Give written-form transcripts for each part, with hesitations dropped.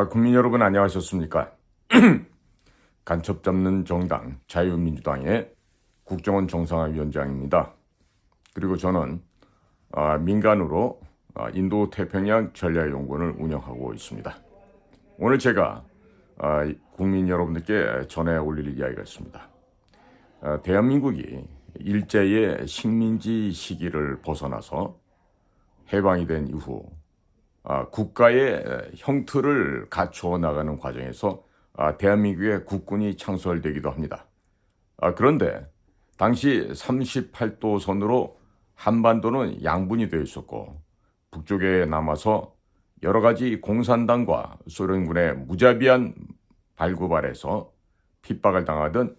국민 여러분 안녕하셨습니까? 간첩 잡는 정당 자유민주당의 국정원 정상화위원장입니다. 그리고 저는 민간으로 인도태평양 전략연구원을 운영하고 있습니다. 오늘 제가 국민 여러분들께 전해 올릴 이야기가 있습니다. 대한민국이 일제의 식민지 시기를 벗어나서 해방이 된 이후 국가의 형틀을 갖추어 나가는 과정에서 대한민국의 국군이 창설되기도 합니다. 그런데 당시 38도선으로 한반도는 양분이 되어 있었고 북쪽에 남아서 여러 가지 공산당과 소련군의 무자비한 발구발에서 핍박을 당하던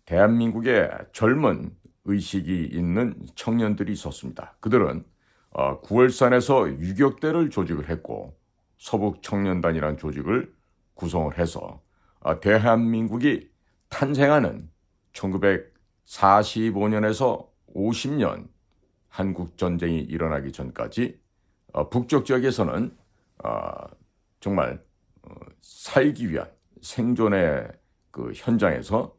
대한민국의 젊은 의식이 있는 청년들이 있었습니다. 그들은 9월산에서 유격대를 조직을 했고 서북청년단이라는 조직을 구성을 해서 대한민국이 탄생하는 1945년에서 50년 한국전쟁이 일어나기 전까지 북쪽 지역에서는 정말 살기 위한 생존의 그 현장에서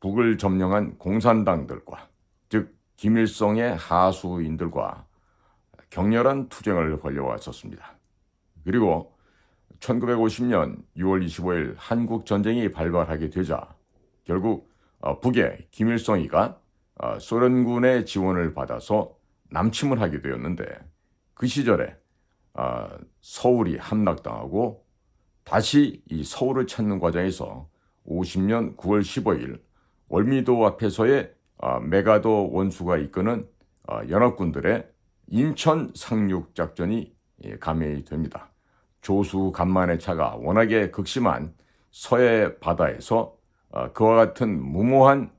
북을 점령한 공산당들과 즉 김일성의 하수인들과 격렬한 투쟁을 벌여왔었습니다. 그리고 1950년 6월 25일 한국전쟁이 발발하게 되자 결국 북의 김일성이가 소련군의 지원을 받아서 남침을 하게 되었는데 그 시절에 서울이 함락당하고 다시 이 서울을 찾는 과정에서 50년 9월 15일 월미도 앞에서의 메가더 원수가 이끄는 연합군들의 인천 상륙작전이 감행이 됩니다. 조수 간만의 차가 워낙에 극심한 서해 바다에서 그와 같은 무모한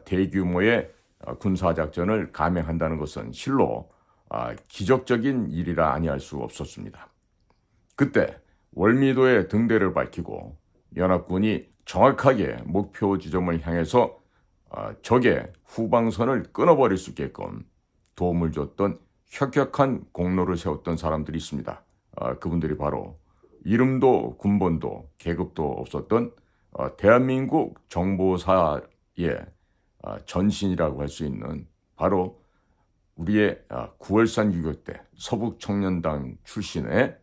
대규모의 군사작전을 감행한다는 것은 실로 기적적인 일이라 아니할 수 없었습니다. 그때 월미도의 등대를 밝히고 연합군이 정확하게 목표 지점을 향해서 적의 후방선을 끊어버릴 수 있게끔 도움을 줬던 혁혁한 공로를 세웠던 사람들이 있습니다. 그분들이 바로 이름도 군번도 계급도 없었던 대한민국 정보사의 전신이라고 할 수 있는 바로 우리의 9월산 유격대 서북청년당 출신의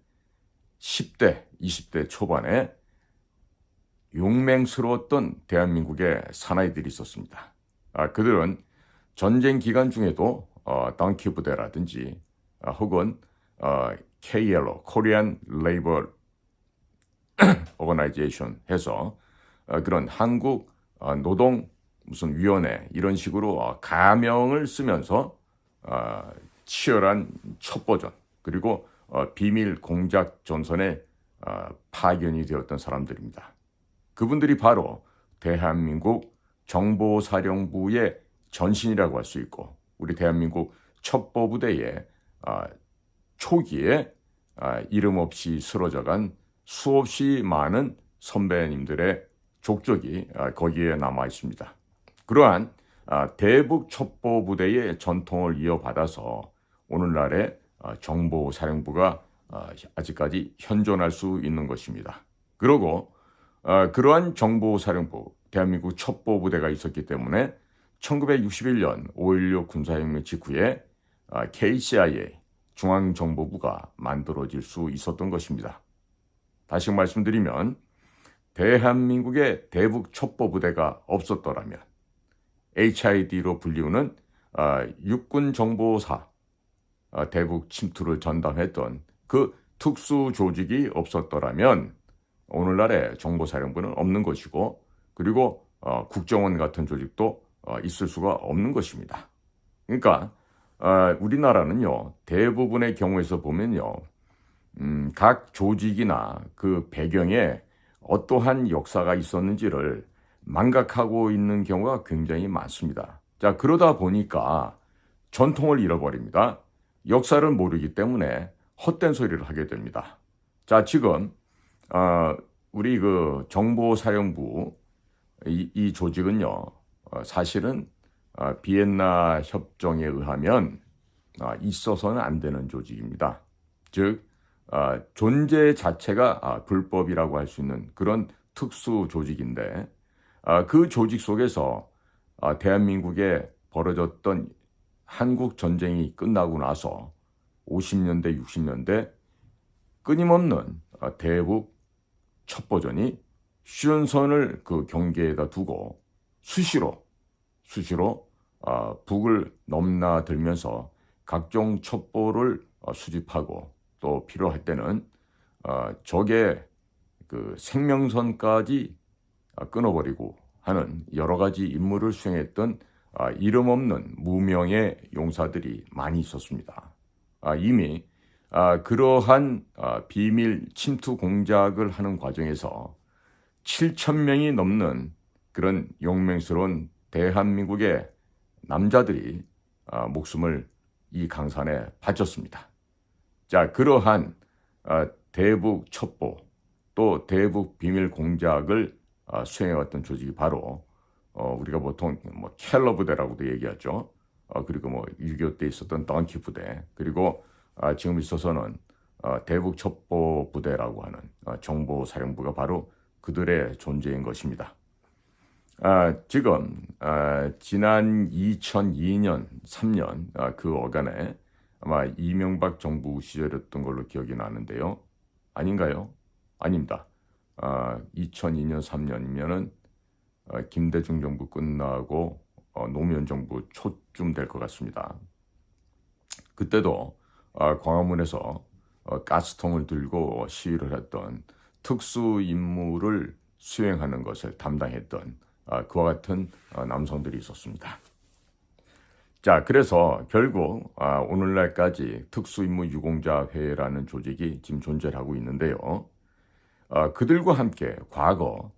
10대, 20대 초반에 용맹스러웠던 대한민국의 사나이들이 있었습니다. 그들은 전쟁 기간 중에도 덩키 부대라든지 혹은 KLO, Korean Labor Organization 해서 그런 한국 노동 무슨 위원회 이런 식으로 가명을 쓰면서 치열한 첩보전 그리고 비밀 공작 전선에 파견이 되었던 사람들입니다. 그분들이 바로 대한민국 정보사령부의 전신이라고 할 수 있고 우리 대한민국 첩보부대의 초기에 이름 없이 쓰러져간 수없이 많은 선배님들의 족적이 거기에 남아 있습니다. 그러한 대북 첩보부대의 전통을 이어받아서 오늘날의 정보사령부가 아직까지 현존할 수 있는 것입니다. 그리고 그러한 정보사령부, 대한민국 첩보부대가 있었기 때문에 1961년 5.16 군사혁명 직후에 KCIA, 중앙정보부가 만들어질 수 있었던 것입니다. 다시 말씀드리면 대한민국의 대북 첩보부대가 없었더라면 HID로 불리우는 육군정보사, 대북 침투를 전담했던 그 특수조직이 없었더라면 오늘날의 정보사령부는 없는 것이고 그리고 국정원 같은 조직도 있을 수가 없는 것입니다. 그러니까 우리나라는요 대부분의 경우에서 보면요 각 조직이나 그 배경에 어떠한 역사가 있었는지를 망각하고 있는 경우가 굉장히 많습니다. 자 그러다 보니까 전통을 잃어버립니다. 역사를 모르기 때문에 헛된 소리를 하게 됩니다. 자 지금 우리 그 정보사령부 이 조직은요 사실은 비엔나 협정에 의하면 있어서는 안 되는 조직입니다. 즉 존재 자체가 불법이라고 할 수 있는 그런 특수 조직인데 그 조직 속에서 대한민국에 벌어졌던 한국 전쟁이 끝나고 나서 50년대, 60년대 끊임없는 대북 첩보전이 휴전선을 그 경계에다 두고 수시로 북을 넘나들면서 각종 첩보를 수집하고 또 필요할 때는 적의 그 생명선까지 끊어버리고 하는 여러 가지 임무를 수행했던 이름 없는 무명의 용사들이 많이 있었습니다. 이미 그러한 비밀 침투 공작을 하는 과정에서 7,000명이 넘는 그런 용맹스러운 대한민국의 남자들이 목숨을 이 강산에 바쳤습니다. 자, 그러한 대북 첩보 또 대북 비밀 공작을 수행해왔던 조직이 바로 우리가 보통 뭐 켈러 부대라고도 얘기하죠. 그리고 뭐 6.25 때 있었던 던키 부대, 그리고 지금 있어서는 대북 첩보 부대라고 하는 정보 사령부가 바로 그들의 존재인 것입니다. 지금 지난 2002년, 3년 그 어간에 아마 이명박 정부 시절이었던 걸로 기억이 나는데요. 아닌가요? 아닙니다. 2002년, 3년이면은 김대중 정부 끝나고 노무현 정부 초쯤 될 것 같습니다. 그때도 광화문에서 가스통을 들고 시위를 했던 특수 임무를 수행하는 것을 담당했던 그와 같은 남성들이 있었습니다. 자, 그래서 결국 오늘날까지 특수임무 유공자회라는 조직이 지금 존재를 하고 있는데요. 그들과 함께 과거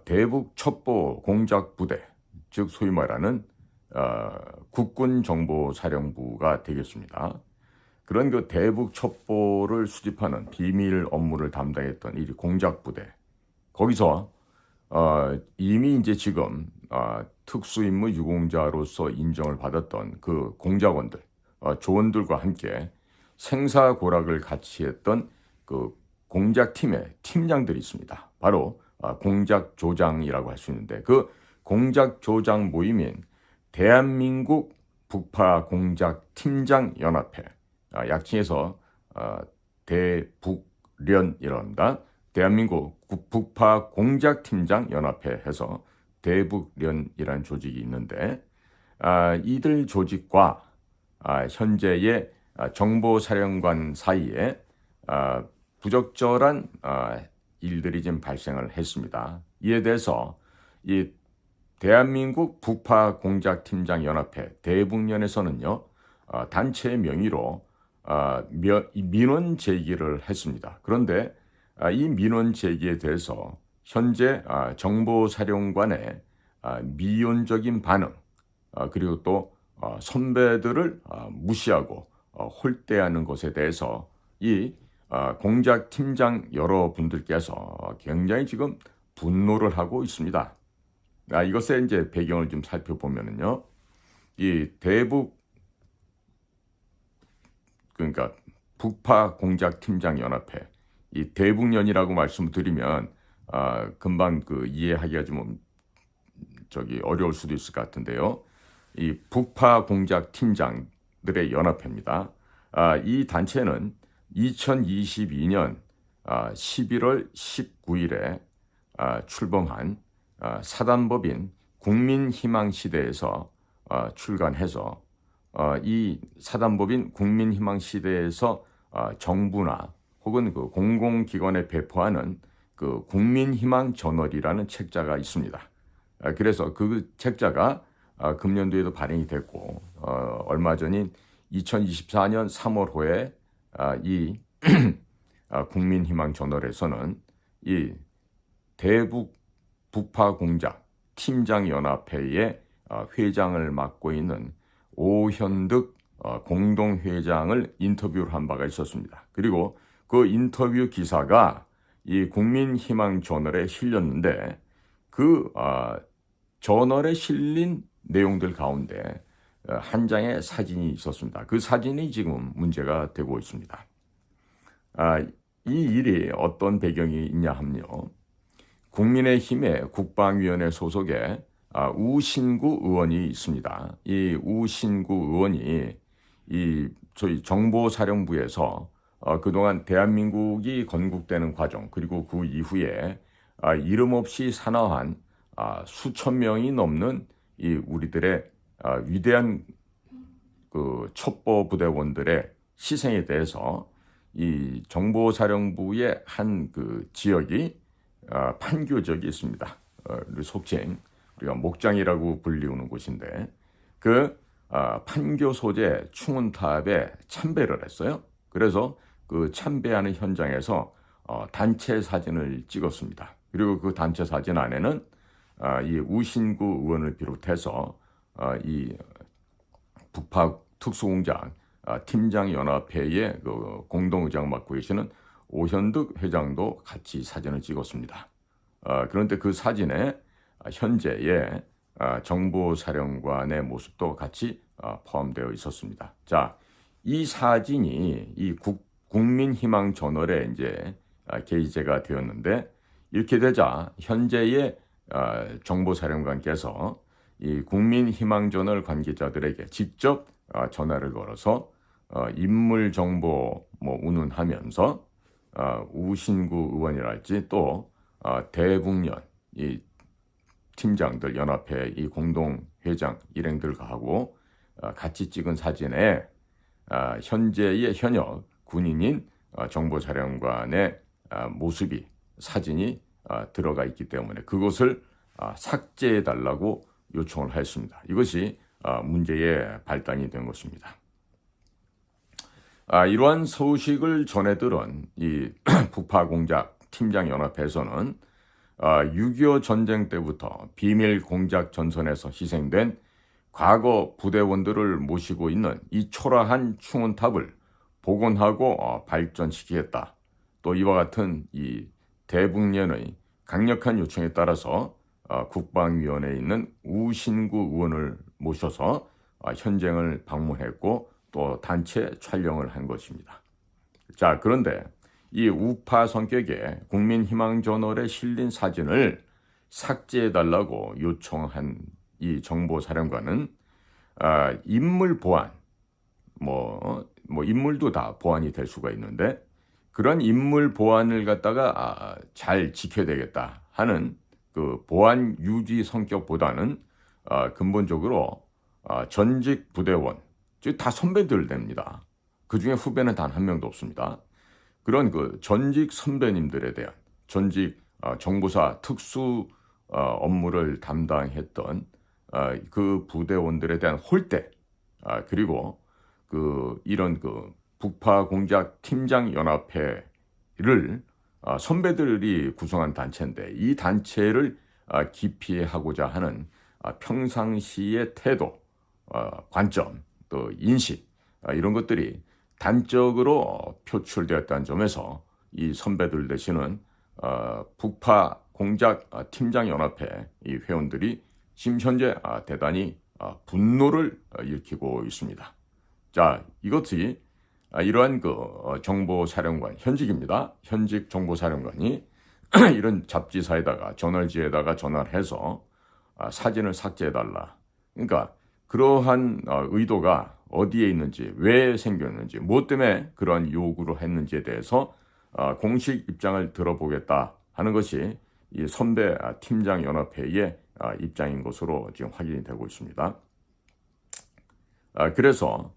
대북 첩보 공작 부대, 즉 소위 말하는 국군정보사령부가 되겠습니다. 그런 그 대북 첩보를 수집하는 비밀 업무를 담당했던 이 공작 부대, 거기서 이미 이제 지금 특수임무 유공자로서 인정을 받았던 그 공작원들, 조원들과 함께 생사고락을 같이 했던 그 공작팀의 팀장들이 있습니다. 바로 공작조장이라고 할 수 있는데, 그 공작조장 모임인 대한민국 북파공작팀장연합회, 약칭해서 대북련이랍니다. 대한민국 북파공작팀장연합회 해서 대북련이라는 조직이 있는데, 이들 조직과 현재의 정보사령관 사이에 부적절한 일들이 지금 발생을 했습니다. 이에 대해서 이 대한민국 북파공작팀장연합회 대북련에서는요, 단체의 명의로 민원 제기를 했습니다. 그런데 이 민원 제기에 대해서 현재 정보사령관의 미온적인 반응, 그리고 또 선배들을 무시하고 홀대하는 것에 대해서 이 공작팀장 여러분들께서 굉장히 지금 분노를 하고 있습니다. 이것의 이제 배경을 좀 살펴보면요, 이 그러니까 북파공작팀장연합회, 이 대북련이라고 말씀드리면 금방 그 이해하기가 좀 어려울 수도 있을 것 같은데요. 이 북파공작팀장들의 연합회입니다. 이 단체는 2022년 11월 19일에 출범한 사단법인 국민희망시대에서 출간해서 이 사단법인 국민희망시대에서 정부나 혹은 그 공공기관에 배포하는 그 국민희망저널이라는 책자가 있습니다. 그래서 그 책자가 금년도에도 발행이 됐고, 얼마 전인 2024년 3월호에 이 국민희망저널에서는 이 대북 북파공작 팀장연합회의 회장을 맡고 있는 오현득 공동회장을 인터뷰를 한 바가 있었습니다. 그리고 그 인터뷰 기사가 이 국민희망저널에 실렸는데, 그 저널에 실린 내용들 가운데 한 장의 사진이 있었습니다. 그 사진이 지금 문제가 되고 있습니다. 이 일이 어떤 배경이 있냐 하면요. 국민의힘의 국방위원회 소속의 우신구 의원이 있습니다. 이 우신구 의원이 저희 정보사령부에서 그동안 대한민국이 건국되는 과정 그리고 그 이후에 이름 없이 산화한 수천 명이 넘는 이 우리들의 위대한 그 첩보 부대원들의 희생에 대해서 이 정보사령부의 한 그 지역이 판교적이 있습니다. 속칭 우리가 목장이라고 불리우는 곳인데 그 판교 소재 충운탑에 참배를 했어요. 그래서 그 참배하는 현장에서 단체 사진을 찍었습니다. 그리고 그 단체 사진 안에는 이 우신구 의원을 비롯해서 이 북파 특수공작 팀장연합회의 그 공동의장 맡고 계시는 오현득 회장도 같이 사진을 찍었습니다. 그런데 그 사진에 현재의 정보사령관의 모습도 같이 포함되어 있었습니다. 자, 이 사진이 이 국민희망저널에 이제 게시가 되었는데 이렇게 되자 현재의 정보사령관께서 이 국민희망저널 관계자들에게 직접 전화를 걸어서 인물 정보 운운하면서 우신구 의원이랄지 또 대북년 이 팀장들 연합회 이 공동 회장 일행들과 하고 같이 찍은 사진에 현재의 현역 군인인 정보사령관의 모습이 사진이 들어가 있기 때문에 그것을 삭제해 달라고 요청을 했습니다. 이것이 문제의 발단이 된 것입니다. 이러한 소식을 전해들은 이 북파 공작 팀장연합회에서는 6.25 전쟁 때부터 비밀 공작 전선에서 희생된 과거 부대원들을 모시고 있는 이 초라한 충운탑을 복원하고 발전시키겠다. 또 이와 같은 이 대북년의 강력한 요청에 따라서 국방위원회에 있는 우신구 의원을 모셔서 현장을 방문했고 또 단체 촬영을 한 것입니다. 자, 그런데 이 우파 성격의 국민희망저널에 실린 사진을 삭제해달라고 요청한 이 정보사령관은 인물 보안, 인물도 다 보안이 될 수가 있는데 그런 인물 보안을 갖다가 잘 지켜야 되겠다 하는 그 보안 유지 성격보다는 근본적으로 전직 부대원, 즉 다 선배들 됩니다. 그 중에 후배는 단 한 명도 없습니다. 그런 그 전직 선배님들에 대한 전직 정보사 특수 업무를 담당했던 그 부대원들에 대한 홀대 그리고 이런 북파 공작 팀장 연합회를 선배들이 구성한 단체인데 이 단체를 기피하고자 하는 평상시의 태도, 관점, 또 인식 이런 것들이 단적으로 표출되었다는 점에서 이 선배들 되시는 북파 공작 팀장연합회 이 회원들이 지금 현재 대단히 분노를 일으키고 있습니다. 자, 이것이 이러한 정보사령관, 현직입니다. 현직 정보사령관이 이런 잡지사에다가 저널지에다가 전화를 해서 사진을 삭제해달라. 그러니까 그러한 의도가 어디에 있는지, 왜 생겼는지, 무엇 때문에 그러한 요구를 했는지에 대해서 공식 입장을 들어보겠다 하는 것이 이 선배 팀장연합회의 입장인 것으로 지금 확인이 되고 있습니다. 그래서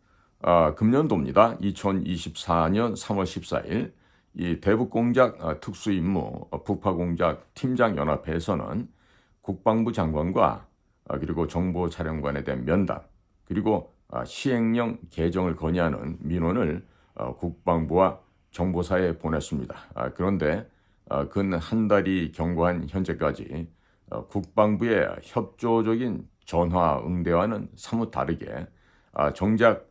금년도입니다. 2024년 3월 14일 이 대북공작 특수임무 북파공작 팀장연합회에서는 국방부 장관과 그리고 정보사령관에 대한 면담 그리고 시행령 개정을 건의하는 민원을 국방부와 정보사에 보냈습니다. 그런데 근 한 달이 경과한 현재까지 국방부의 협조적인 전화 응대와는 사뭇 다르게 정작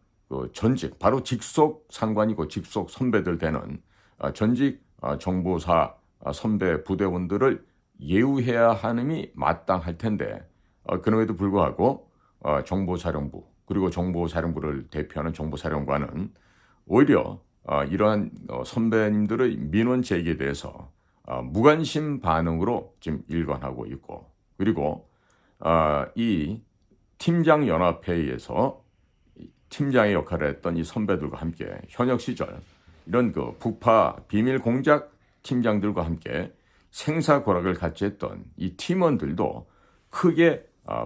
전직 바로 직속 상관이고 직속 선배들 되는 전직 정보사 선배 부대원들을 예우해야 함이 마땅할 텐데 그럼에도 불구하고 정보사령부 그리고 정보사령부를 대표하는 정보사령관은 오히려 이러한 선배님들의 민원 제기에 대해서 무관심 반응으로 지금 일관하고 있고, 그리고 이 팀장연합회의에서 팀장의 역할을 했던 이 선배들과 함께 현역 시절 이런 그 북파 비밀 공작 팀장들과 함께 생사고락을 같이 했던 이 팀원들도 크게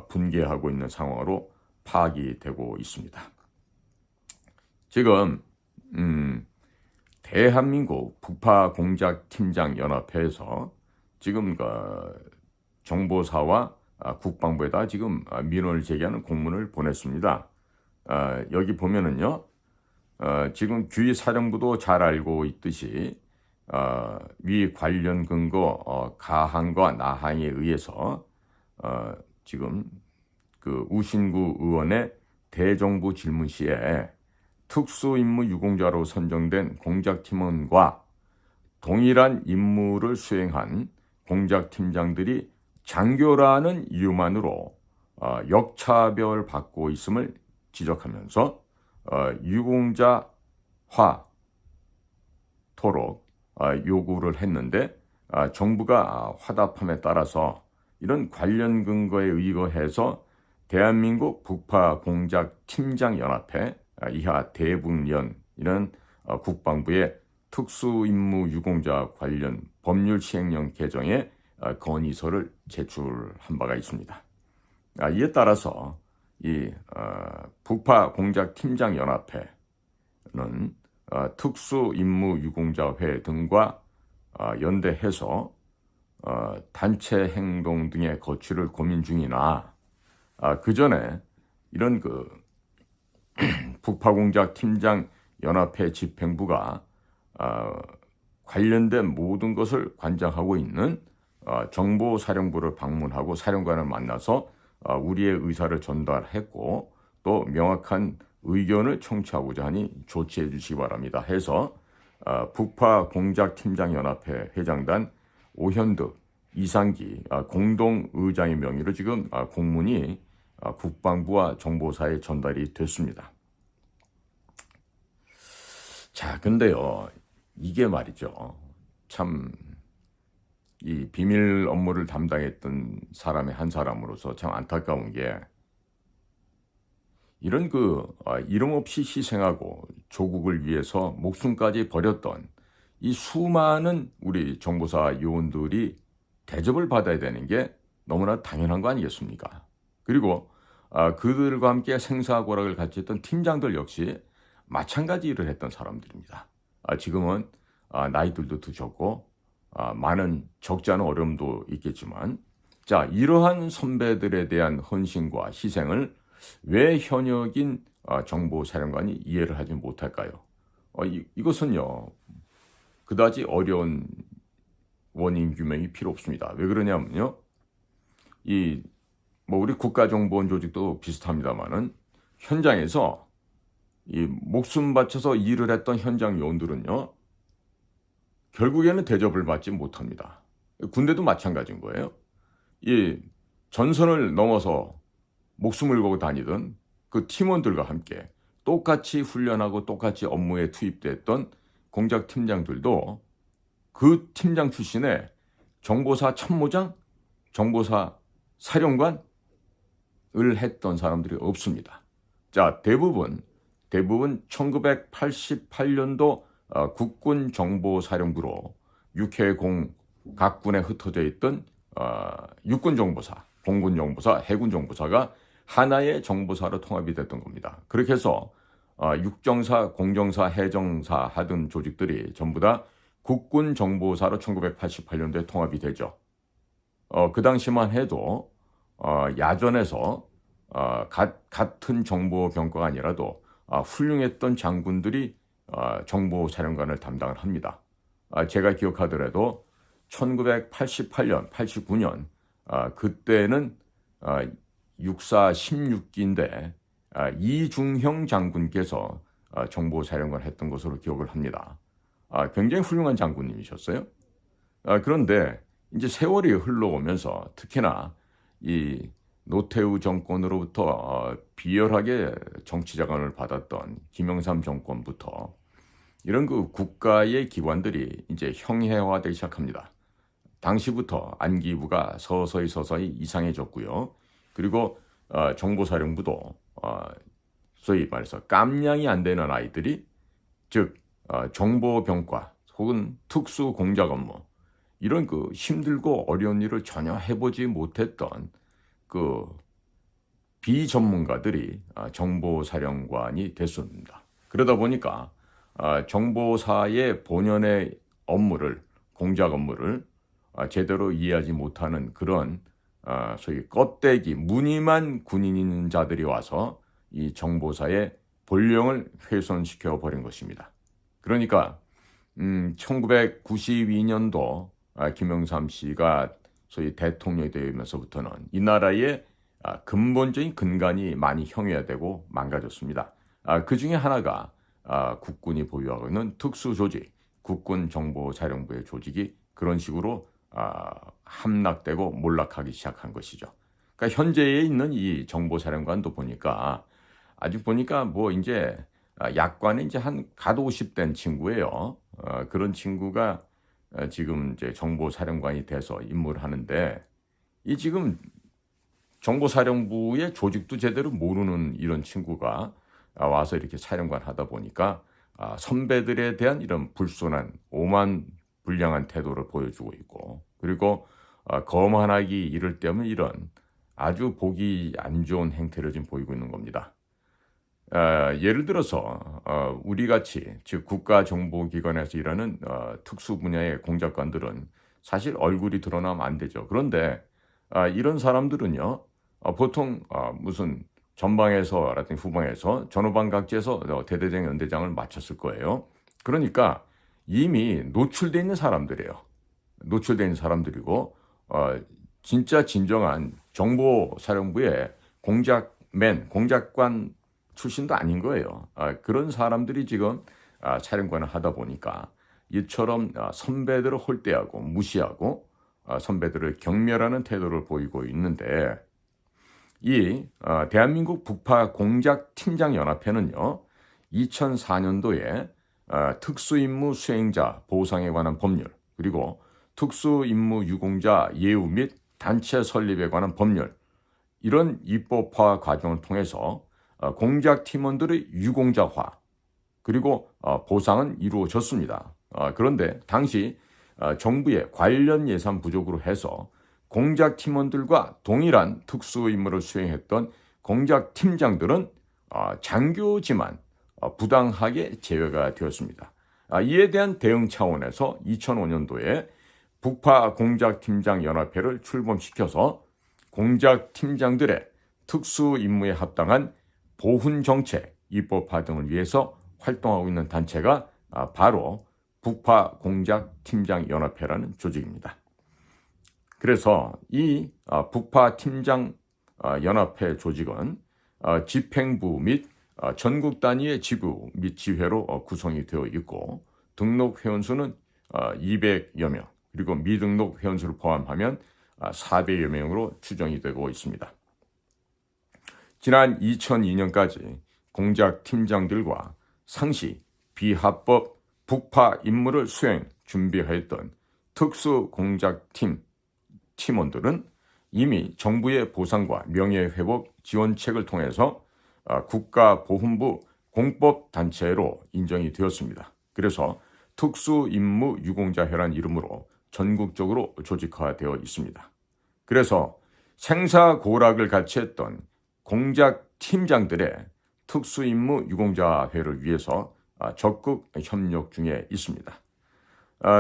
분개하고 있는 상황으로 파악이 되고 있습니다. 지금 대한민국 북파 공작 팀장 연합회에서 지금 정보사와 국방부에다 지금 민원을 제기하는 공문을 보냈습니다. 여기 보면은요, 지금 규위 사령부도 잘 알고 있듯이 위 관련 근거 가항과 나항에 의해서 지금 그 우신구 의원의 대정부 질문 시에 특수임무 유공자로 선정된 공작팀원과 동일한 임무를 수행한 공작팀장들이 장교라는 이유만으로 역차별받고 있음을 지적하면서 유공자화토록 요구를 했는데 정부가 화답함에 따라서 이런 관련 근거에 의거해서 대한민국 북파 공작 팀장연합회 이하 대북연 이런 국방부의 특수임무 유공자 관련 법률 시행령 개정에 건의서를 제출한 바가 있습니다. 이에 따라서 이 북파 공작 팀장연합회는 특수임무유공자회 등과 연대해서 단체 행동 등의 거취를 고민 중이나 그 전에 이런 그 북파 공작 팀장연합회 집행부가 관련된 모든 것을 관장하고 있는 정보사령부를 방문하고 사령관을 만나서 우리의 의사를 전달했고 또 명확한 의견을 청취하고자 하니 조치해 주시기 바랍니다 해서 북파 공작팀장연합회 회장단 오현득, 이상기 공동의장의 명의로 지금 공문이 국방부와 정보사에 전달이 됐습니다. 자, 근데요, 이게 말이죠. 참 이 비밀 업무를 담당했던 사람의 한 사람으로서 참 안타까운 게 이런 이름 없이 희생하고 조국을 위해서 목숨까지 버렸던 이 수많은 우리 정보사 요원들이 대접을 받아야 되는 게 너무나 당연한 거 아니겠습니까? 그리고 그들과 함께 생사고락을 같이 했던 팀장들 역시 마찬가지 일을 했던 사람들입니다. 지금은 나이들도 드셨고 많은 적지 않은 어려움도 있겠지만 자, 이러한 선배들에 대한 헌신과 희생을 왜 현역인 정보사령관이 이해를 하지 못할까요? 이것은요 그다지 어려운 원인 규명이 필요 없습니다. 왜 그러냐면요, 우리 국가정보원 조직도 비슷합니다만은 현장에서 이 목숨 바쳐서 일을 했던 현장 요원들은요 결국에는 대접을 받지 못합니다. 군대도 마찬가지인 거예요. 이 전선을 넘어서 목숨을 걸고 다니던 그 팀원들과 함께 똑같이 훈련하고 똑같이 업무에 투입됐던 공작 팀장들도 그 팀장 출신의 정보사 참모장, 정보사 사령관을 했던 사람들이 없습니다. 자, 대부분 1988년도 국군 정보사령부로 육해공 각군에 흩어져 있던 육군 정보사, 공군 정보사, 해군 정보사가 하나의 정보사로 통합이 됐던 겁니다. 그렇게 해서 육정사, 공정사, 해정사 하던 조직들이 전부 다 국군 정보사로 1988년도에 통합이 되죠. 그 당시만 해도 야전에서 같은 정보 병과가 아니라도 훌륭했던 장군들이 정보사령관을 담당을 합니다. 제가 기억하더라도 1988년, 89년 그때는 육사 16기인데 이중형 장군께서 정보사령관 했던 것으로 기억을 합니다. 굉장히 훌륭한 장군님이셨어요. 그런데 이제 세월이 흘러오면서 특히나 이 노태우 정권으로부터 비열하게 정치자금을 받았던 김영삼 정권부터 이런 그 국가의 기관들이 이제 형해화되기 시작합니다. 당시부터 안기부가 서서히 이상해졌고요. 그리고 정보사령부도 소위 말해서 깜냥이 안 되는 아이들이, 즉 정보병과 혹은 특수공작 업무, 이런 그 힘들고 어려운 일을 전혀 해보지 못했던 그 비전문가들이 정보사령관이 됐습니다. 그러다 보니까 정보사의 본연의 업무를, 공작 업무를 제대로 이해하지 못하는 그런 소위 껍데기, 무늬만 군인인 자들이 와서 이 정보사의 본령을 훼손시켜 버린 것입니다. 그러니까 1992년도 김영삼 씨가 소위 대통령이 되면서부터는 이 나라의 근본적인 근간이 많이 형해화되고 망가졌습니다. 그 중에 하나가 국군이 보유하고 있는 특수조직, 국군정보사령부의 조직이 그런 식으로 함락되고 몰락하기 시작한 것이죠. 그러니까 현재에 있는 이 정보사령관도 보니까 아직 보니까 뭐 이제 약관에 이제 한 갓 50된 친구예요. 그런 친구가 지금 이제 정보사령관이 돼서 임무를 하는데, 이 지금 정보사령부의 조직도 제대로 모르는 이런 친구가 와서 이렇게 사령관 하다 보니까 선배들에 대한 이런 불손한 오만불량한 태도를 보여주고 있고, 그리고 거만하기 이를 데 없는 이런 아주 보기 안 좋은 행태를 지금 보이고 있는 겁니다. 예를 들어서 우리같이, 즉 국가정보기관에서 일하는 특수 분야의 공작관들은 사실 얼굴이 드러나면 안 되죠. 그런데 이런 사람들은요, 보통 무슨 전방에서라든지 후방에서 전후방각지에서 대대장, 연대장을 마쳤을 거예요. 그러니까 이미 노출되어 있는 사람들이에요. 노출되어 있는 사람들이고 진짜 진정한 정보사령부의 공작관 출신도 아닌 거예요. 그런 사람들이 지금 사령관을 하다 보니까 이처럼 선배들을 홀대하고 무시하고 선배들을 경멸하는 태도를 보이고 있는데, 이 대한민국 북파 공작팀장연합회는요, 2004년도에 특수임무 수행자 보상에 관한 법률, 그리고 특수임무 유공자 예우 및 단체 설립에 관한 법률, 이런 입법화 과정을 통해서 공작팀원들의 유공자화, 그리고 보상은 이루어졌습니다. 그런데 당시 정부의 관련 예산 부족으로 해서 공작팀원들과 동일한 특수임무를 수행했던 공작팀장들은 장교지만 부당하게 제외가 되었습니다. 이에 대한 대응 차원에서 2005년도에 북파 공작팀장연합회를 출범시켜서 공작팀장들의 특수임무에 합당한 보훈정책 입법화 등을 위해서 활동하고 있는 단체가 바로 북파 공작팀장연합회라는 조직입니다. 그래서 이 북파 팀장연합회 조직은 집행부 및 전국 단위의 지부 및 지회로 구성이 되어 있고, 등록 회원수는 200여 명, 그리고 미등록 회원수를 포함하면 400여 명으로 추정이 되고 있습니다. 지난 2002년까지 공작팀장들과 상시 비합법 북파 임무를 수행 준비하였던 특수공작팀 팀원들은 이미 정부의 보상과 명예회복 지원책을 통해서 국가보훈부 공법단체로 인정이 되었습니다. 그래서 특수임무 유공자회란 이름으로 전국적으로 조직화되어 있습니다. 그래서 생사고락을 같이 했던 공작팀장들의 특수임무 유공자회를 위해서 적극 협력 중에 있습니다.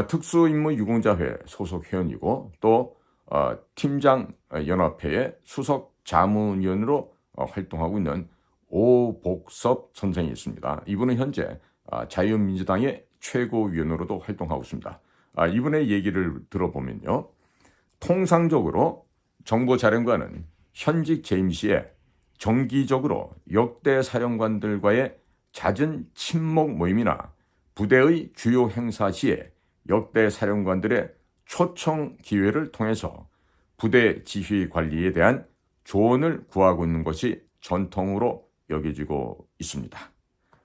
특수임무 유공자회 소속 회원이고, 또 팀장연합회의 수석 자문위원으로 활동하고 있는 오복섭 선생이 있습니다. 이분은 현재 자유민주당의 최고위원으로도 활동하고 있습니다. 이분의 얘기를 들어보면요, 통상적으로 정보자령관은 현직 재임 시에 정기적으로 역대 사령관들과의 잦은 친목 모임이나 부대의 주요 행사 시에 역대 사령관들의 초청 기회를 통해서 부대 지휘 관리에 대한 조언을 구하고 있는 것이 전통으로 여겨지고 있습니다.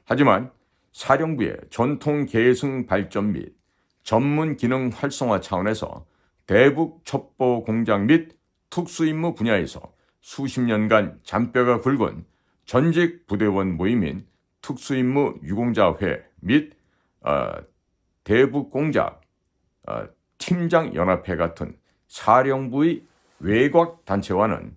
하지만 사령부의 전통 계승 발전 및 전문 기능 활성화 차원에서 대북 첩보 공작 및 특수임무 분야에서 수십 년간 잔뼈가 굵은 전직 부대원 모임인 특수임무 유공자회 및 대북 공작 팀장 연합회 같은 사령부의 외곽 단체와는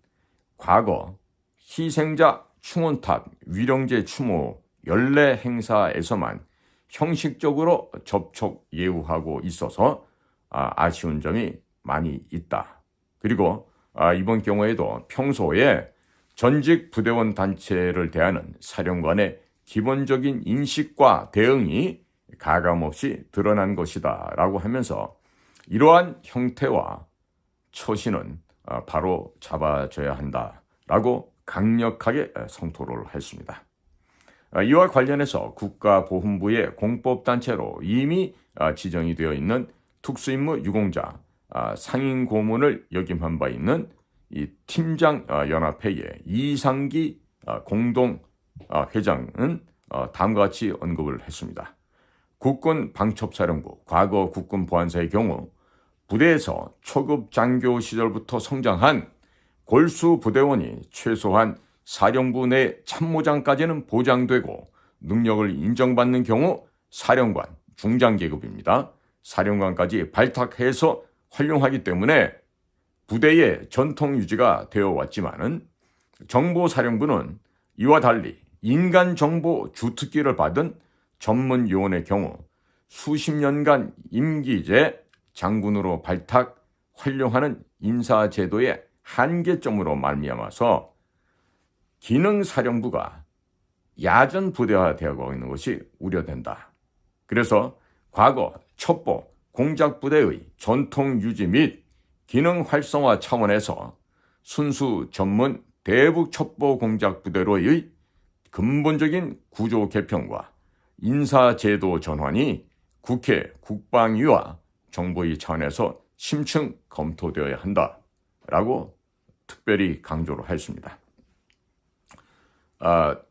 과거 희생자 충원탑 위령제 추모 연례 행사에서만 형식적으로 접촉 예우하고 있어서 아쉬운 점이 많이 있다. 그리고 이번 경우에도 평소에 전직 부대원 단체를 대하는 사령관의 기본적인 인식과 대응이 가감없이 드러난 것이다 라고 하면서 이러한 형태와 처신은 바로 잡아줘야 한다라고 강력하게 성토를 했습니다. 이와 관련해서 국가보훈부의 공법단체로 이미 지정이 되어 있는 특수임무 유공자 상임고문을 역임한 바 있는 이 팀장연합회의 이상기 공동회장은 다음과 같이 언급을 했습니다. 국군방첩사령부 과거 국군보안사의 경우 부대에서 초급 장교 시절부터 성장한 골수 부대원이 최소한 사령부 내 참모장까지는 보장되고 능력을 인정받는 경우 사령관, 중장 계급입니다. 사령관까지 발탁해서 활용하기 때문에 부대의 전통 유지가 되어 왔지만은 정보사령부는 이와 달리 인간정보 주특기를 받은 전문 요원의 경우 수십 년간 임기제 장군으로 발탁, 활용하는 인사제도의 한계점으로 말미암아서 기능사령부가 야전 부대화되어 있는 것이 우려된다. 그래서 과거 첩보, 공작부대의 전통 유지 및 기능 활성화 차원에서 순수 전문 대북 첩보 공작부대로의 근본적인 구조 개편과 인사제도 전환이 국회 국방위와 정보위 차원에서 심층 검토되어야 한다라고 특별히 강조를 했습니다.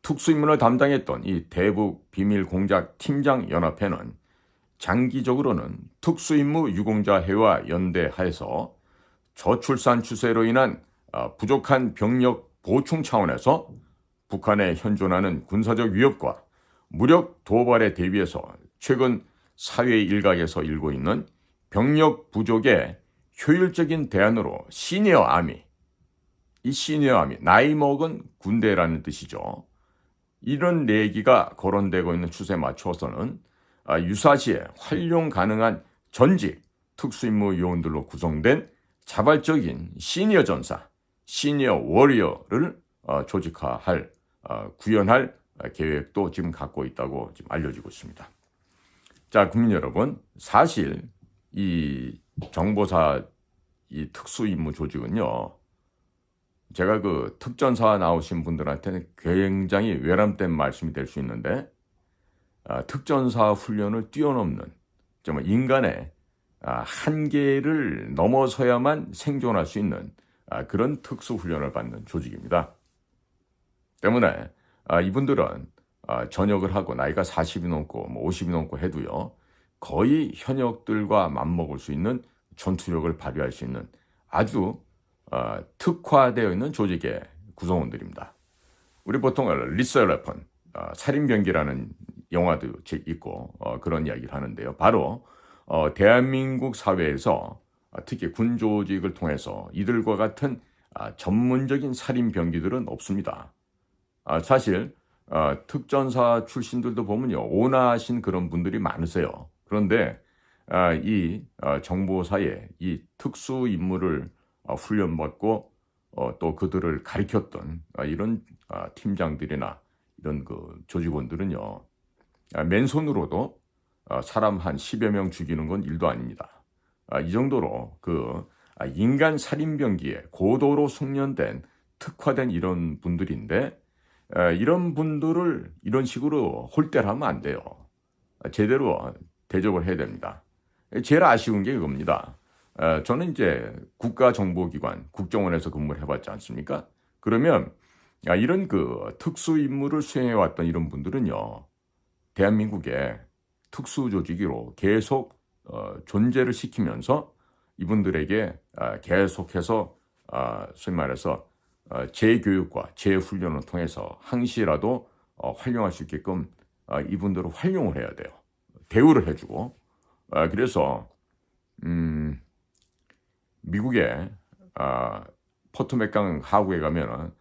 특수임무를 담당했던 이 대북 비밀공작 팀장연합회는 장기적으로는 특수임무 유공자회와 연대하여서 저출산 추세로 인한 부족한 병력 보충 차원에서 북한에 현존하는 군사적 위협과 무력 도발에 대비해서 최근 사회 일각에서 일고 있는 병력 부족의 효율적인 대안으로 시니어 아미, 이 시니어 아미, 나이 먹은 군대라는 뜻이죠. 이런 내기가 거론되고 있는 추세에 맞춰서는 유사시에 활용 가능한 전직 특수임무 요원들로 구성된 자발적인 시니어 전사, 시니어 워리어를 조직화할, 구현할 계획도 지금 갖고 있다고 지금 알려지고 있습니다. 자, 국민 여러분, 사실 이 정보사 이 특수임무 조직은요, 제가 그 특전사 나오신 분들한테는 굉장히 외람된 말씀이 될 수 있는데, 특전사 훈련을 뛰어넘는 정말 인간의 한계를 넘어서야만 생존할 수 있는 그런 특수훈련을 받는 조직입니다. 때문에 이분들은 전역을 하고 나이가 40이 넘고 50이 넘고 해도요, 거의 현역들과 맞먹을 수 있는 전투력을 발휘할 수 있는 아주 특화되어 있는 조직의 구성원들입니다. 우리 보통 리서얼 웨폰, 살인병기라는 영화도 있고 그런 이야기를 하는데요. 바로 대한민국 사회에서 특히 군 조직을 통해서 이들과 같은 전문적인 살인병기들은 없습니다. 사실 특전사 출신들도 보면요, 온화하신 그런 분들이 많으세요. 그런데 이 정보사에 이 특수 임무를 훈련받고 또 그들을 가르쳤던 이런 팀장들이나 이런 그 조직원들은요, 맨손으로도 사람 한 10여 명 죽이는 건 일도 아닙니다. 이 정도로 그 인간 살인병기에 고도로 숙련된 특화된 이런 분들인데, 이런 분들을 이런 식으로 홀대를 하면 안 돼요. 제대로 대접을 해야 됩니다. 제일 아쉬운 게 이겁니다. 저는 이제 국가정보기관, 국정원에서 근무를 해봤지 않습니까? 그러면 이런 그 특수 임무를 수행해왔던 이런 분들은요, 대한민국의 특수조직으로 계속 존재를 시키면서 이분들에게 계속해서 소위 말해서 재교육과 재훈련을 통해서 항시라도 활용할 수 있게끔 이분들을 활용을 해야 돼요. 대우를 해주고. 그래서 미국의 포트맥강 하구에 가면은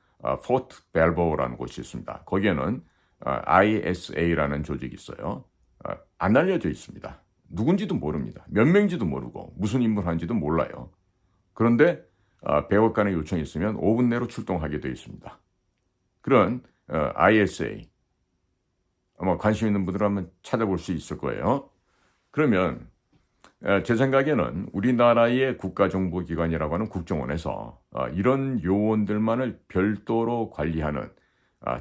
포트 벨보우라는 곳이 있습니다. 거기에는 ISA라는 조직이 있어요. 안 알려져 있습니다. 누군지도 모릅니다. 몇 명인지도 모르고 무슨 임무를 하는지도 몰라요. 그런데 백악관의 요청이 있으면 5분 내로 출동하게 되어 있습니다. 그런 ISA 아마 관심 있는 분들은 한번 찾아볼 수 있을 거예요. 그러면 제 생각에는 우리나라의 국가정보기관이라고 하는 국정원에서 이런 요원들만을 별도로 관리하는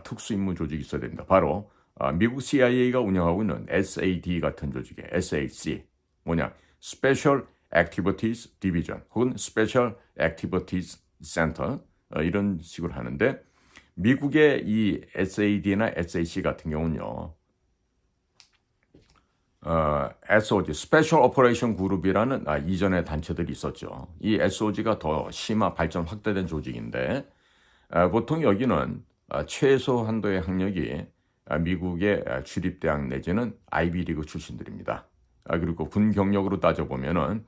특수임무 조직이 있어야 됩니다. 바로 미국 CIA가 운영하고 있는 SAD 같은 조직의 SAC 뭐냐 Special Activities Division 혹은 Special Activities Center 이런 식으로 하는데 미국의 이 SAD나 SAC 같은 경우는요. SOG, Special Operation Group이라는 이전의 단체들이 있었죠. 이 SOG가 더 심화 발전 확대된 조직인데 보통 여기는 최소 한도의 학력이 미국의 주립대학 내지는 아이비리그 출신들입니다. 그리고 군 경력으로 따져보면은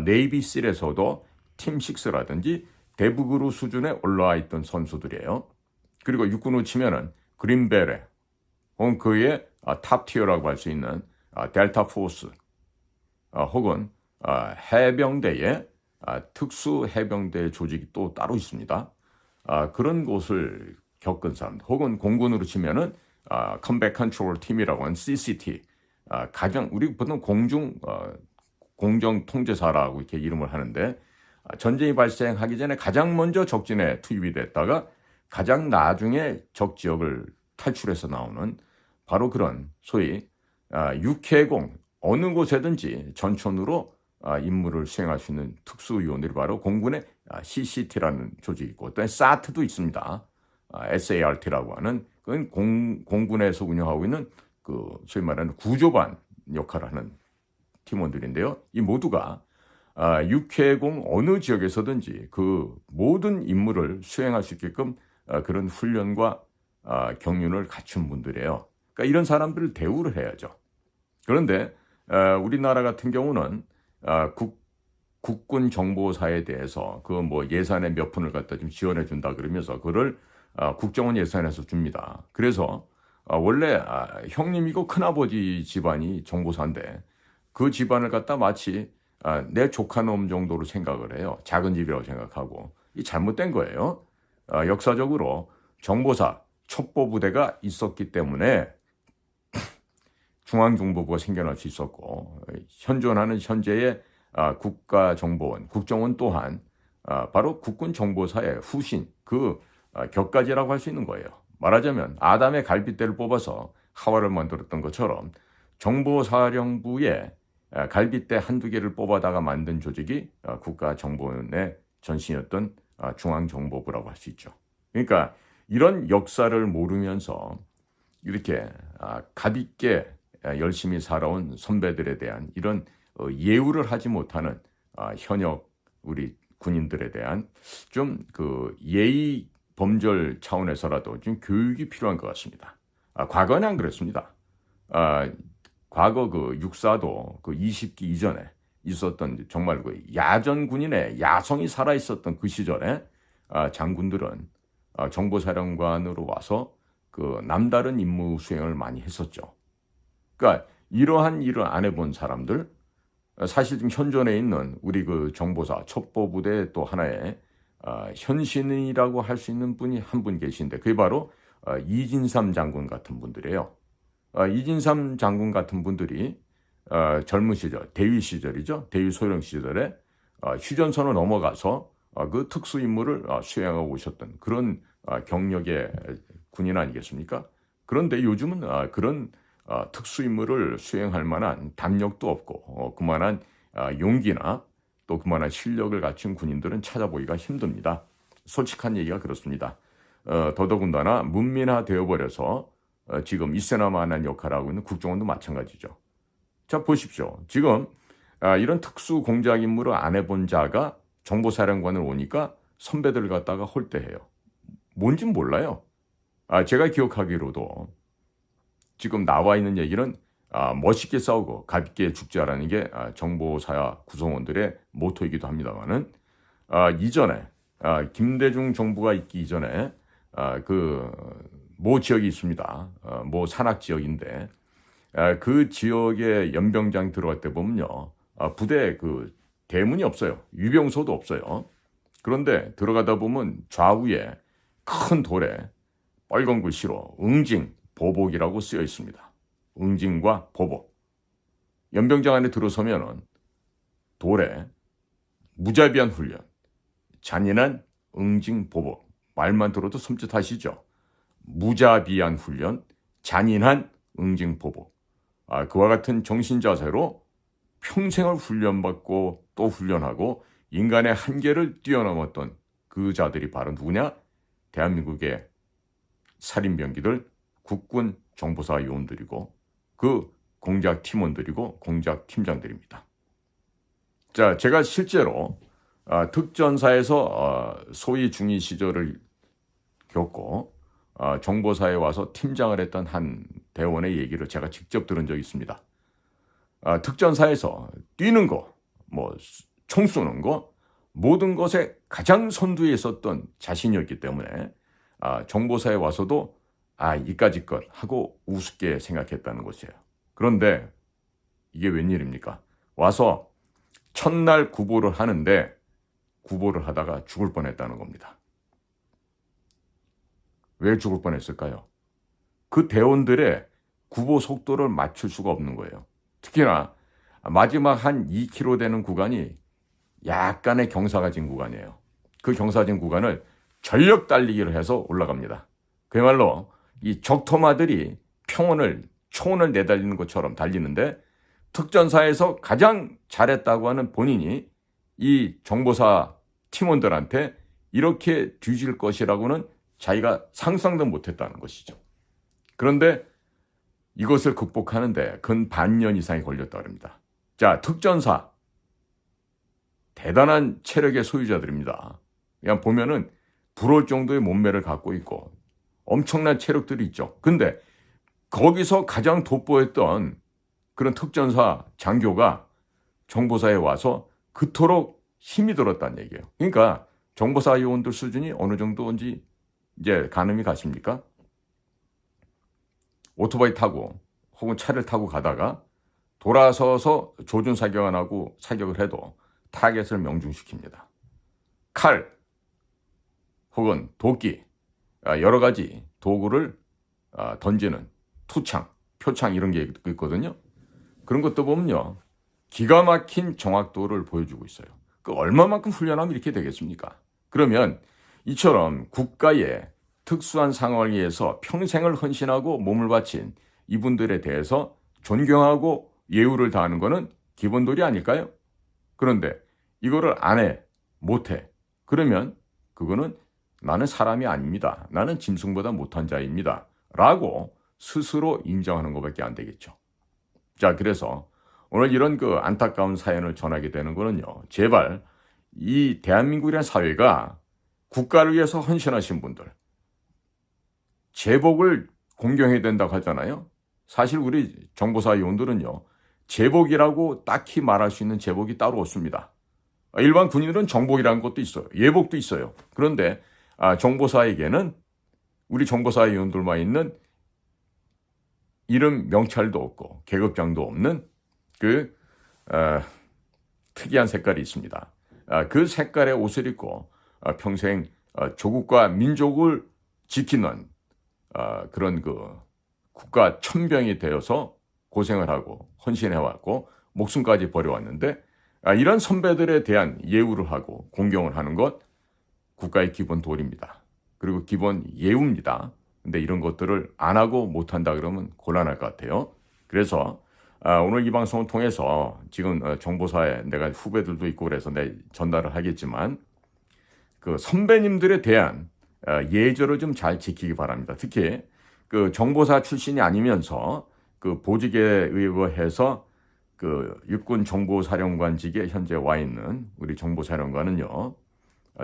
네이비실에서도 팀 6라든지 데브그루 수준에 올라와 있던 선수들이에요. 그리고 육군으로 치면은 그린베레 혹은 그의 탑티어라고 할 수 있는 델타 포스 혹은 해병대의 특수 해병대 조직이 또 따로 있습니다. 그런 곳을 겪은 사람들 혹은 공군으로 치면은 컴백 컨트롤 팀이라고 하는 CCT 가장 우리 보통 공정 통제사라고 이렇게 이름을 하는데 전쟁이 발생하기 전에 가장 먼저 적진에 투입이 됐다가 가장 나중에 적 지역을 탈출해서 나오는 바로 그런 소위 육해공 어느 곳에든지 전천으로 임무를 수행할 수 있는 특수요원들이 바로 공군의 CCT라는 조직이 있고 또 SAT도 있습니다. SART라고 하는 그건 공군에서 운영하고 있는 그 소위 말하는 구조반 역할을 하는 팀원들인데요. 이 모두가 육해공 어느 지역에서든지 그 모든 임무를 수행할 수 있게끔 그런 훈련과 경륜을 갖춘 분들이에요. 그러니까 이런 사람들을 대우를 해야죠. 그런데 우리나라 같은 경우는 국군 정보사에 대해서 그 뭐 예산의 몇 푼을 갖다 좀 지원해 준다 그러면서 그걸 국정원 예산에서 줍니다. 그래서 원래 형님이고 큰아버지 집안이 정보사인데 그 집안을 갖다 마치 내 조카놈 정도로 생각을 해요. 작은 집이라고 생각하고 이 잘못된 거예요. 역사적으로 정보사 첩보부대가 있었기 때문에 중앙정보부가 생겨날 수 있었고 현존하는 현재의 국가정보원, 국정원 또한 바로 국군정보사의 후신, 그 격가지라고 할 수 있는 거예요. 말하자면 아담의 갈빗대를 뽑아서 하와를 만들었던 것처럼 정보사령부의 갈빗대 한두 개를 뽑아다가 만든 조직이 국가정보원의 전신이었던 중앙정보부라고 할 수 있죠. 그러니까 이런 역사를 모르면서 이렇게 가볍게 열심히 살아온 선배들에 대한 이런 예우를 하지 못하는 현역 우리 군인들에 대한 좀 그 예의 범절 차원에서라도 좀 교육이 필요한 것 같습니다. 과거는 안 그랬습니다. 과거 그 육사도 그 20기 이전에 있었던 정말 그 야전 군인의 야성이 살아 있었던 그 시절에 장군들은 정보사령관으로 와서 그 남다른 임무 수행을 많이 했었죠. 그러니까 이러한 일을 안 해본 사람들, 사실 지금 현존에 있는 우리 그 정보사 첩보부대 또 하나의 현신이라고 할 수 있는 분이 한 분 계신데 그게 바로 이진삼 장군 같은 분들이에요. 이진삼 장군 같은 분들이 젊은 시절, 대위 시절이죠. 대위 소령 시절에 휴전선을 넘어가서 그 특수 임무를 수행하고 오셨던 그런 경력의 군인 아니겠습니까? 그런데 요즘은 그런 특수 임무를 수행할 만한 담력도 없고 그만한 용기나 또 그만한 실력을 갖춘 군인들은 찾아보기가 힘듭니다. 솔직한 얘기가 그렇습니다. 더더군다나 문민화 되어버려서 지금 있으나마나한 역할을 하고 있는 국정원도 마찬가지죠. 자, 보십시오. 지금 이런 특수 공작 임무를 안 해본 자가 정보사령관을 오니까 선배들 갖다가 홀대해요. 뭔진 몰라요. 제가 기억하기로도 지금 나와 있는 얘기는 멋있게 싸우고 가볍게 죽자라는 게 정보사 구성원들의 모토이기도 합니다만은 이전에 김대중 정부가 있기 이전에 그 모 지역이 있습니다. 모 산악 지역인데 그 지역에 연병장 들어갈 때 보면요, 부대 그 대문이 없어요. 유병소도 없어요. 그런데 들어가다 보면 좌우에 큰 돌에 빨간 글씨로 응징 보복이라고 쓰여 있습니다. 응징과 보복. 연병장 안에 들어서면은 돌에 무자비한 훈련, 잔인한 응징 보복. 말만 들어도 섬찟하시죠? 무자비한 훈련, 잔인한 응징 보복. 그와 같은 정신자세로 평생을 훈련받고 또 훈련하고 인간의 한계를 뛰어넘었던 그 자들이 바로 누구냐? 대한민국의 살인병기들, 국군 정보사 요원들이고 그 공작 팀원들이고 공작 팀장들입니다. 자, 제가 실제로 특전사에서 소위 중위 시절을 겪고 정보사에 와서 팀장을 했던 한 대원의 얘기를 제가 직접 들은 적이 있습니다. 특전사에서 뛰는 거, 총 쏘는 거, 모든 것에 가장 선두에 있었던 자신이었기 때문에 정보사에 와서도 이까짓 것 하고 우습게 생각했다는 것이에요. 그런데 이게 웬일입니까? 와서 첫날 구보를 하는데 구보를 하다가 죽을 뻔했다는 겁니다. 왜 죽을 뻔했을까요? 그 대원들의 구보 속도를 맞출 수가 없는 거예요. 특히나 마지막 한 2km 되는 구간이 약간의 경사가 진 구간이에요. 그 경사진 구간을 전력 달리기를 해서 올라갑니다. 그야말로 이 적토마들이 총원을 내달리는 것처럼 달리는데 특전사에서 가장 잘했다고 하는 본인이 이 정보사 팀원들한테 이렇게 뒤질 것이라고는 자기가 상상도 못했다는 것이죠. 그런데 이것을 극복하는데 근 반년 이상이 걸렸다고 합니다. 자, 특전사 대단한 체력의 소유자들입니다. 그냥 보면은 부러울 정도의 몸매를 갖고 있고 엄청난 체력들이 있죠. 근데 거기서 가장 돋보였던 그런 특전사 장교가 정보사에 와서 그토록 힘이 들었다는 얘기예요. 그러니까 정보사 요원들 수준이 어느 정도인지 이제 가늠이 가십니까? 오토바이 타고 혹은 차를 타고 가다가 돌아서서 조준 사격을 하고 사격을 해도 타겟을 명중시킵니다. 칼 혹은 도끼, 여러 가지 도구를 던지는 투창, 표창 이런 게 있거든요. 그런 것도 보면요, 기가 막힌 정확도를 보여주고 있어요. 그 얼마만큼 훈련하면 이렇게 되겠습니까? 그러면 이처럼 국가의 특수한 상황을 위해서 평생을 헌신하고 몸을 바친 이분들에 대해서 존경하고 예우를 다하는 것은 기본도리 아닐까요? 그런데 이거를 안 해, 못 해. 그러면 그거는 나는 사람이 아닙니다. 나는 짐승보다 못한 자입니다. 라고 스스로 인정하는 것밖에 안 되겠죠. 자, 그래서 오늘 이런 그 안타까운 사연을 전하게 되는 거는요, 제발 이 대한민국이라는 사회가 국가를 위해서 헌신하신 분들, 제복을 공경해야 된다고 하잖아요. 사실 우리 정보사 요원들은요, 제복이라고 딱히 말할 수 있는 제복이 따로 없습니다. 일반 군인들은 정복이라는 것도 있어요. 예복도 있어요. 그런데 정보사에게는 우리 정보사 요원들만 있는 이름 명찰도 없고 계급장도 없는 그 특이한 색깔이 있습니다. 그 색깔의 옷을 입고 평생 조국과 민족을 지키는 그런 그 국가 천병이 되어서 고생을 하고 헌신해왔고 목숨까지 버려왔는데 이런 선배들에 대한 예우를 하고 공경을 하는 것 국가의 기본 도리입니다. 그리고 기본 예우입니다. 근데 이런 것들을 안 하고 못한다 그러면 곤란할 것 같아요. 그래서 오늘 이 방송을 통해서 지금 정보사에 내가 후배들도 있고 그래서 내 전달을 하겠지만 그 선배님들에 대한 예절을 좀 잘 지키기 바랍니다. 특히 그 정보사 출신이 아니면서 그 보직에 의거해서 그 육군 정보사령관직에 현재 와 있는 우리 정보사령관은요,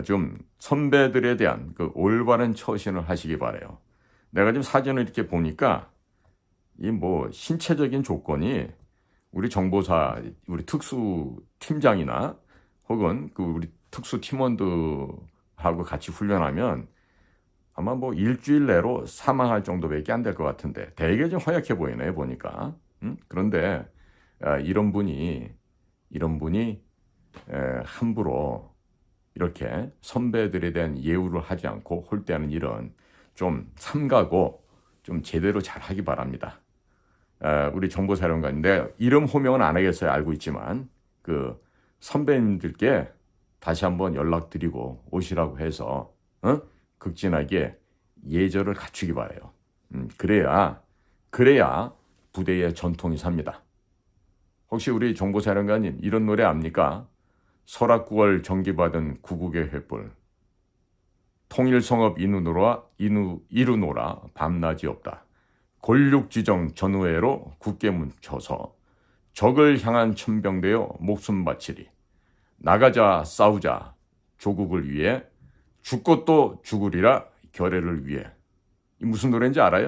좀 선배들에 대한 그 올바른 처신을 하시기 바래요. 내가 지금 사진을 이렇게 보니까 이 뭐 신체적인 조건이 우리 정보사 우리 특수 팀장이나 혹은 그 우리 특수 팀원들하고 같이 훈련하면 아마 뭐 일주일 내로 사망할 정도밖에 안 될 것 같은데 되게 좀 허약해 보이네요 보니까. 그런데 이런 분이 함부로 이렇게 선배들에 대한 예우를 하지 않고 홀대하는 일은 좀 삼가고 좀 제대로 잘 하기 바랍니다. 우리 정보사령관인데 이름 호명은 안 하겠어요. 알고 있지만 그 선배님들께 다시 한번 연락드리고 오시라고 해서 극진하게 예절을 갖추기 바라요. 그래야 부대의 전통이 삽니다. 혹시 우리 정보사령관님 이런 노래 압니까? 설악 9월 정기받은 구국의 횃불 통일성업 이루노라 밤낮이 없다. 골육지정 전우회로 굳게 뭉쳐서 적을 향한 천병되어 목숨 바치리. 나가자 싸우자 조국을 위해 죽고 또 죽으리라 결의를 위해. 이 무슨 노래인지 알아요?